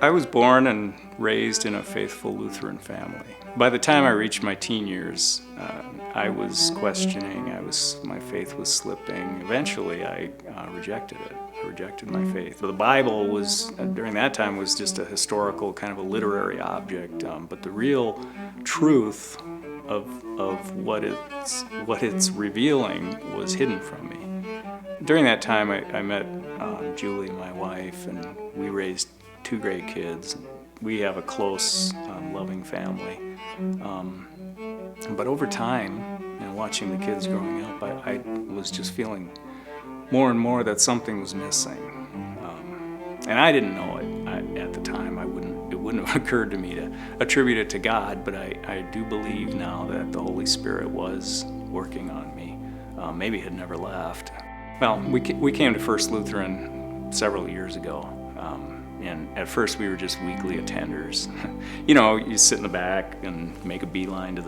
I was born and raised in a faithful Lutheran family. By the time I reached my teen years, I was questioning. My faith was slipping. Eventually, I rejected it. I rejected my faith. The Bible was, during that time, was just a historical kind of a literary object. But the real truth of what it's revealing was hidden from me. During that time, I met Julie, my wife, and we raised two great kids. We have a close, loving family. But over time, watching the kids growing up, I was just feeling more and more that something was missing. And I didn't know it at the time. It wouldn't have occurred to me to attribute it to God, but I do believe now that the Holy Spirit was working on me. Maybe had never left. Well, we came to First Lutheran several years ago. And at first we were just weekly attenders. You sit in the back and make a beeline to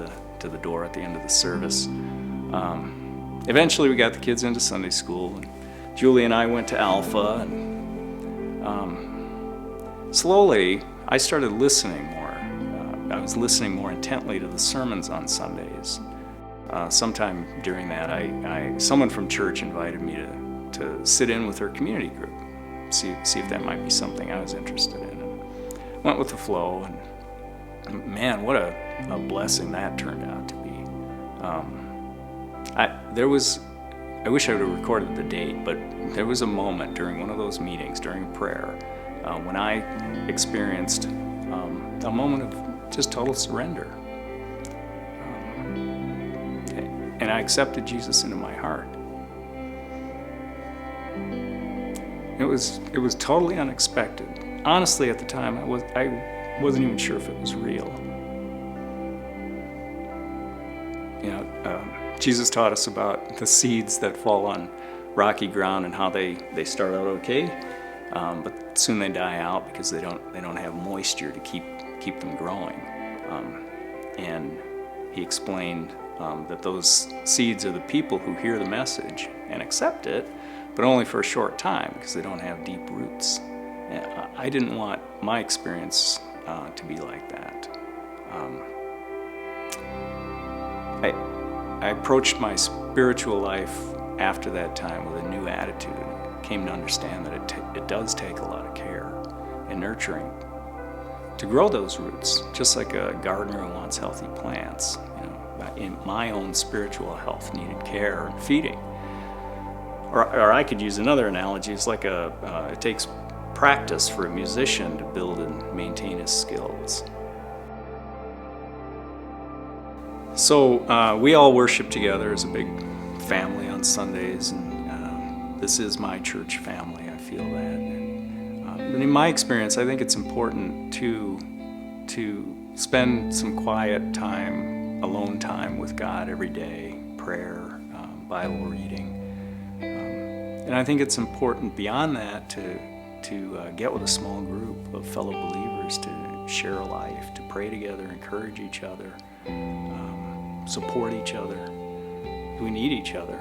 the door at the end of the service. Eventually we got the kids into Sunday school, and Julie and I went to Alpha, and slowly I started listening more. I was listening more intently to the sermons on Sundays. Sometime during that, someone from church invited me to sit in with her community group. See if that might be something I was interested in. And went with the flow, and man, what a blessing that turned out to be. I wish I would have recorded the date, but there was a moment during one of those meetings, during prayer, when I experienced a moment of just total surrender. And I accepted Jesus into my heart. It was totally unexpected. Honestly, at the time, I wasn't even sure if it was real. Jesus taught us about the seeds that fall on rocky ground and how they start out okay, but soon they die out because they don't have moisture to keep them growing. And he explained that those seeds are the people who hear the message and accept it, but only for a short time because they don't have deep roots. I didn't want my experience to be like that. I approached my spiritual life after that time with a new attitude. Came to understand that it does take a lot of care and nurturing to grow those roots, just like a gardener who wants healthy plants. In my own spiritual health needed care and feeding. Or I could use another analogy. It's like it takes practice for a musician to build and maintain his skills. So we all worship together as a big family on Sundays, and this is my church family. I feel that. But in my experience, I think it's important to spend some quiet time, alone time with God every day, prayer, Bible reading. And I think it's important beyond that to get with a small group of fellow believers to share a life, to pray together, encourage each other, support each other. We need each other.